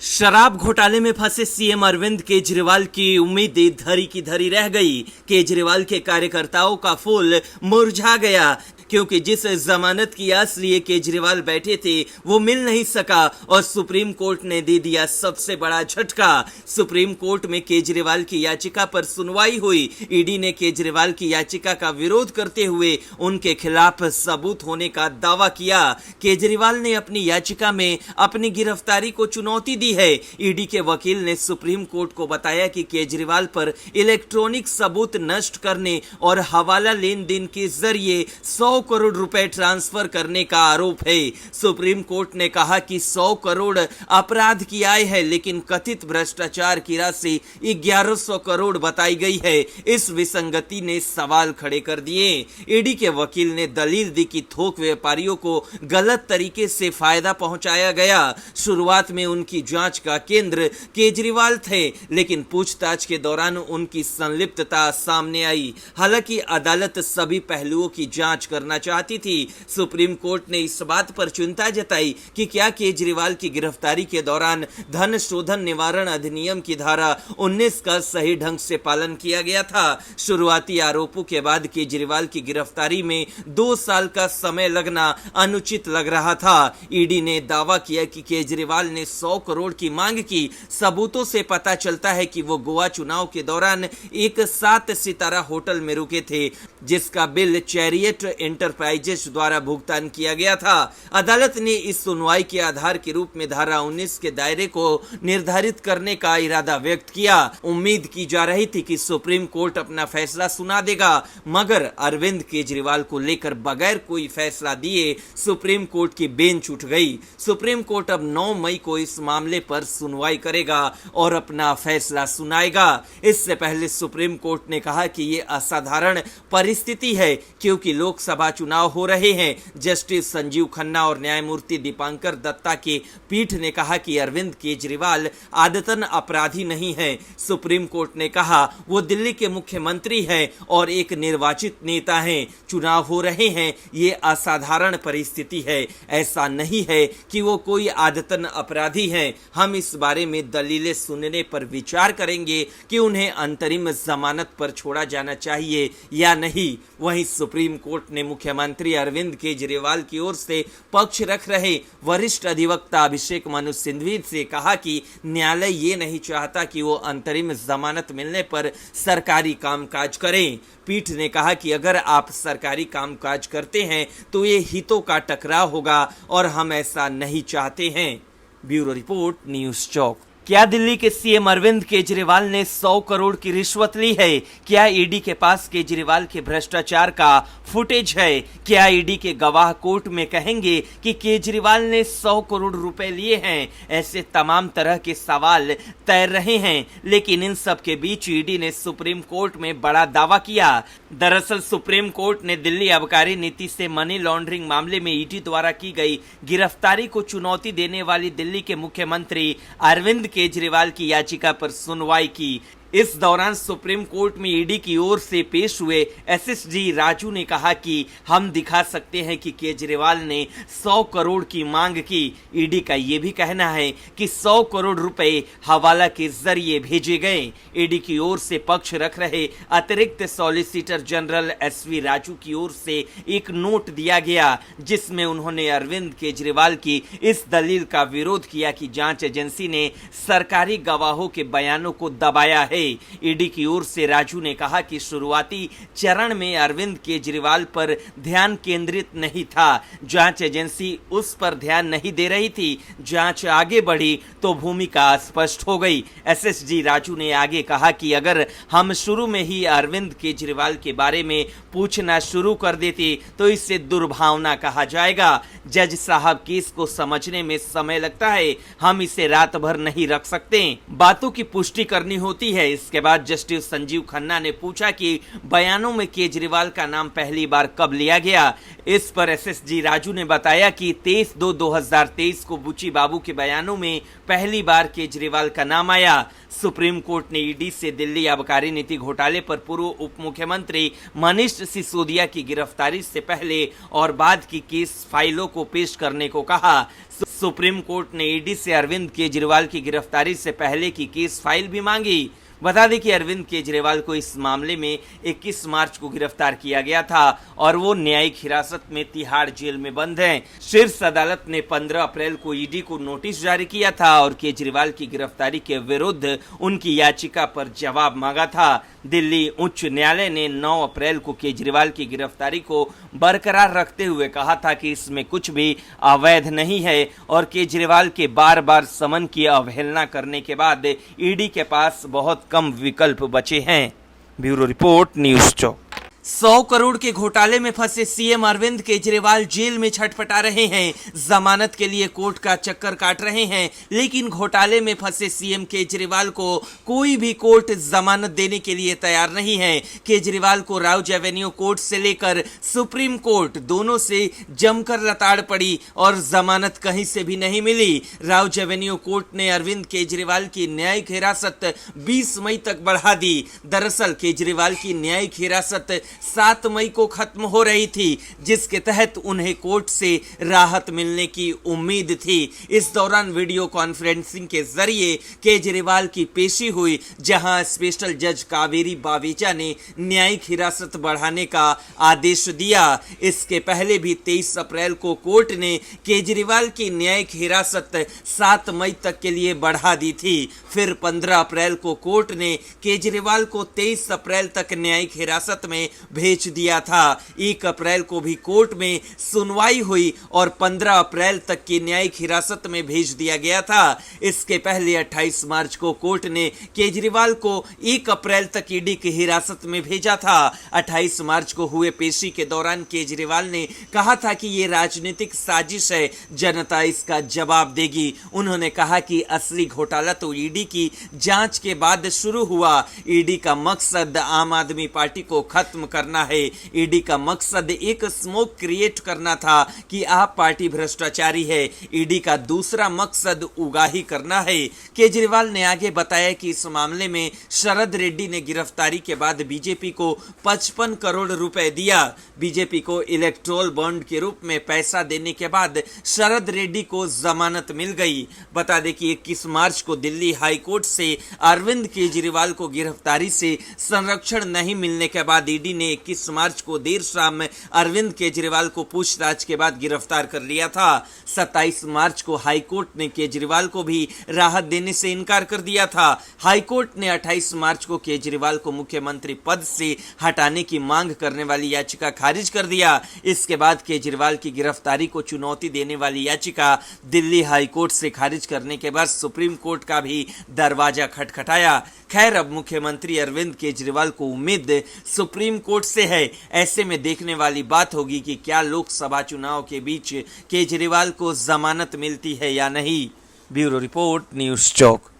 शराब घोटाले में फंसे सीएम अरविंद केजरीवाल की उम्मीदें धरी की धरी रह गई। केजरीवाल के कार्यकर्ताओं का फूल मुरझा गया क्योंकि जिस जमानत की आस लिए केजरीवाल बैठे थे वो मिल नहीं सका और सुप्रीम कोर्ट ने दे दिया सबसे बड़ा झटका। सुप्रीम कोर्ट में केजरीवाल की याचिका पर सुनवाई हुई। ईडी ने केजरीवाल की याचिका का विरोध करते हुए उनके खिलाफ सबूत होने का दावा किया। केजरीवाल ने अपनी याचिका में अपनी गिरफ्तारी को चुनौती दी है। ईडी के वकील ने सुप्रीम कोर्ट को बताया कि केजरीवाल पर इलेक्ट्रॉनिक सबूत नष्ट करने और हवाला लेन देन के जरिए 100 करोड़ रुपए ट्रांसफर करने का आरोप है। सुप्रीम कोर्ट ने कहा कि 100 करोड़ अपराध की आय है, लेकिन कथित भ्रष्टाचार की राशि 1100 करोड़ बताई गई है। इस विसंगति ने सवाल खड़े कर दिए। ईडी के वकील ने दलील दी कि थोक व्यापारियों को गलत तरीके से फायदा पहुंचाया गया। शुरुआत में उनकी जांच का केंद्र केजरीवाल थे, लेकिन पूछताछ के दौरान उनकी संलिप्तता सामने आई। हालांकि अदालत सभी पहलुओं की जांच करना चाहती थी। सुप्रीम कोर्ट ने इस बात पर चिंता जताई कि क्या केजरीवाल की गिरफ्तारी के दौरान धन शोधन निवारण अधिनियम की धारा 19 का सही ढंग से पालन किया गया था। शुरुआती आरोपों के बाद केजरीवाल की गिरफ्तारी में 2 साल का समय लगना अनुचित लग रहा था। ईडी ने दावा किया कि केजरीवाल ने 100 करोड़ की मांग की। सबूतों से पता चलता है कि वो गोवा चुनाव के दौरान एक 7 सितारा होटल में रुके थे, जिसका बिल चैरियट एंटरप्राइजेस द्वारा भुगतान किया गया था। अदालत ने इस सुनवाई के आधार के रूप में धारा 19 के दायरे को निर्धारित करने का इरादा व्यक्त किया। उम्मीद की जा रही थी कि सुप्रीम कोर्ट अपना फैसला सुना देगा, मगर अरविंद केजरीवाल को लेकर बगैर कोई फैसला दिए सुप्रीम कोर्ट की बेंच उठ गई। सुप्रीम कोर्ट अब 9 मई को इस मामले पर सुनवाई करेगा और अपना फैसला सुनाएगा। इससे पहले सुप्रीम कोर्ट ने कहा कि यह असाधारण परिस्थिति है क्योंकि लोकसभा चुनाव हो रहे हैं। जस्टिस संजीव खन्ना और न्यायमूर्ति दीपांकर दत्ता की पीठ ने कहा कि अरविंद केजरीवाल आदतन अपराधी नहीं है। सुप्रीम कोर्ट ने कहा वो दिल्ली के मुख्यमंत्री हैं और एक निर्वाचित नेता हैं। चुनाव हो रहे हैं, ये असाधारण परिस्थिति है। ऐसा नहीं है कि वो कोई आदतन अपराधी हैं। हम इस बारे में दलीलें सुनने पर विचार करेंगे कि उन्हें अंतरिम जमानत पर छोड़ा जाना चाहिए या नहीं। वहीं सुप्रीम कोर्ट ने मुख्यमंत्री अरविंद केजरीवाल की ओर से पक्ष रख रहे वरिष्ठ अधिवक्ता अभिषेक मनु सिंघवी से कहा कि न्यायालय ये नहीं चाहता कि वो अंतरिम जमानत मिलने पर सरकारी कामकाज करें। पीठ ने कहा कि अगर आप सरकारी कामकाज करते हैं तो ये हितों का टकराव होगा और हम ऐसा नहीं चाहते हैं। ब्यूरो रिपोर्ट, न्यूज़ चौक। क्या दिल्ली के सीएम अरविंद केजरीवाल ने 100 करोड़ की रिश्वत ली है? क्या ईडी के पास केजरीवाल के भ्रष्टाचार का फुटेज है? क्या ईडी के गवाह कोर्ट में कहेंगे कि केजरीवाल ने 100 करोड़ रुपए लिए हैं? ऐसे तमाम तरह के सवाल तैर रहे हैं, लेकिन इन सब के बीच ईडी ने सुप्रीम कोर्ट में बड़ा दावा किया। दरअसल सुप्रीम कोर्ट ने दिल्ली आबकारी नीति से मनी लॉन्ड्रिंग मामले में ईडी द्वारा की गई गिरफ्तारी को चुनौती देने वाली दिल्ली के मुख्यमंत्री अरविंद केजरीवाल की याचिका पर सुनवाई की। इस दौरान सुप्रीम कोर्ट में ईडी की ओर से पेश हुए एसएसजी राजू ने कहा कि हम दिखा सकते हैं कि केजरीवाल ने 100 करोड़ की मांग की। ईडी का यह भी कहना है कि 100 करोड़ रुपए हवाला के जरिए भेजे गए। ईडी की ओर से पक्ष रख रहे अतिरिक्त सॉलिसिटर जनरल एसवी राजू की ओर से एक नोट दिया गया, जिसमें उन्होंने अरविंद केजरीवाल की इस दलील का विरोध किया कि जांच एजेंसी ने सरकारी गवाहों के बयानों को दबाया है। ईडी की ओर से राजू ने कहा कि शुरुआती चरण में अरविंद केजरीवाल पर ध्यान केंद्रित नहीं था। जांच एजेंसी उस पर ध्यान नहीं दे रही थी। जांच आगे बढ़ी तो भूमिका स्पष्ट हो गई। एसएसजी राजू ने आगे कहा कि अगर हम शुरू में ही अरविंद केजरीवाल के बारे में पूछना शुरू कर देते तो इसे दुर्भावना कहा जाएगा। जज साहब केस को समझने में समय लगता है, हम इसे रात भर नहीं रख सकते। बातों की पुष्टि करनी होती है, इसके बाद जस्टिस संजीव खन्ना ने पूछा कि बयानों में केजरीवाल का नाम पहली बार कब लिया गया। इस पर एसएसजी राजू ने बताया कि 23/2/2023 को बुची बाबू के बयानों में पहली बार केजरीवाल का नाम आया। सुप्रीम कोर्ट ने ईडी से दिल्ली आबकारी नीति घोटाले पर पूर्व उप मुख्यमंत्री मनीष सिसोदिया की गिरफ्तारी से पहले और बाद की केस फाइलों को पेश करने को कहा। सुप्रीम कोर्ट ने ईडी से अरविंद केजरीवाल की गिरफ्तारी से पहले की केस फाइल भी मांगी। बता दें कि अरविंद केजरीवाल को इस मामले में 21 मार्च को गिरफ्तार किया गया था और वो न्यायिक हिरासत में तिहाड़ जेल में बंद हैं। शीर्ष अदालत ने 15 अप्रैल को ईडी को नोटिस जारी किया था और केजरीवाल की गिरफ्तारी के विरुद्ध उनकी याचिका पर जवाब मांगा था। दिल्ली उच्च न्यायालय ने 9 अप्रैल को केजरीवाल की गिरफ्तारी को बरकरार रखते हुए कहा था कि इसमें कुछ भी अवैध नहीं है और केजरीवाल के बार बार समन की अवहेलना करने के बाद ईडी के पास बहुत कम विकल्प बचे हैं। ब्यूरो रिपोर्ट, न्यूज़ चौक। 100 करोड़ के घोटाले में फंसे सीएम अरविंद केजरीवाल जेल में छटपटा रहे हैं। जमानत के लिए कोर्ट का चक्कर काट रहे हैं, लेकिन घोटाले में फंसे सीएम केजरीवाल को कोई भी कोर्ट जमानत देने के लिए तैयार नहीं है। केजरीवाल को राउज एवेन्यू कोर्ट से लेकर सुप्रीम कोर्ट दोनों से जमकर लताड़ पड़ी और जमानत कहीं से भी नहीं मिली। राउज एवेन्यू कोर्ट ने अरविंद केजरीवाल की न्यायिक हिरासत 20 मई तक बढ़ा दी। दरअसल केजरीवाल की न्यायिक हिरासत 7 मई को खत्म हो रही थी, जिसके तहत उन्हें कोर्ट से राहत मिलने की उम्मीद थी। इस दौरान वीडियो कॉन्फ्रेंसिंग के जरिए केजरीवाल की पेशी हुई, जहां स्पेशल जज कावेरी बावेजा ने न्यायिक हिरासत बढ़ाने का आदेश दिया। इसके पहले भी 23 अप्रैल को कोर्ट ने केजरीवाल की न्यायिक हिरासत 7 मई तक के लिए बढ़ा दी थी। फिर 15 अप्रैल को कोर्ट ने केजरीवाल को 23 अप्रैल तक न्यायिक हिरासत में भेज दिया था। 1 अप्रैल को भी कोर्ट में सुनवाई हुई और 15 अप्रैल तक की न्यायिक हिरासत में भेज दिया गया था। इसके पहले 28 मार्च को कोर्ट ने केजरीवाल को 1 अप्रैल तक ईडी की हिरासत में भेजा था। 28 मार्च को हुए पेशी के दौरान केजरीवाल ने कहा था कि ये राजनीतिक साजिश है, जनता इसका जवाब देगी। उन्होंने कहा कि असली घोटाला तो ईडी की जांच के बाद शुरू हुआ। ईडी का मकसद आम आदमी पार्टी को खत्म करना है। ईडी का मकसद एक स्मोक क्रिएट करना था कि आप पार्टी भ्रष्टाचारी है। ईडी का दूसरा मकसद उगाही करना है। केजरीवाल ने आगे बताया कि इस मामले में शरद रेड्डी ने गिरफ्तारी के बाद बीजेपी को 55 करोड़ रुपए दिया। बीजेपी को इलेक्टोरल बॉन्ड के रूप में पैसा देने के बाद शरद रेड्डी को जमानत मिल गई। बता दें कि 21 मार्च को दिल्ली हाई कोर्ट से अरविंद केजरीवाल को गिरफ्तारी से संरक्षण नहीं मिलने के बाद ईडी ने 21 मार्च को देर शाम अरविंद केजरीवाल को पूछताछ के बाद गिरफ्तार कर लिया था। 27 मार्च को हाईकोर्ट ने केजरीवाल को भी राहत देने से इनकार कर दिया था। हाईकोर्ट ने 28 मार्च को केजरीवाल को मुख्यमंत्री पद से हटाने की मांग करने वाली याचिका खारिज कर दिया। इसके बाद केजरीवाल की गिरफ्तारी को चुनौती देने वाली याचिका दिल्ली हाईकोर्ट से खारिज करने के बाद सुप्रीम कोर्ट का भी दरवाजा खटखटाया। खैर, अब मुख्यमंत्री अरविंद केजरीवाल को उम्मीद सुप्रीम कोर्ट से है। ऐसे में देखने वाली बात होगी कि क्या लोकसभा चुनाव के बीच केजरीवाल को जमानत मिलती है या नहीं। ब्यूरो रिपोर्ट, न्यूज़ चौक।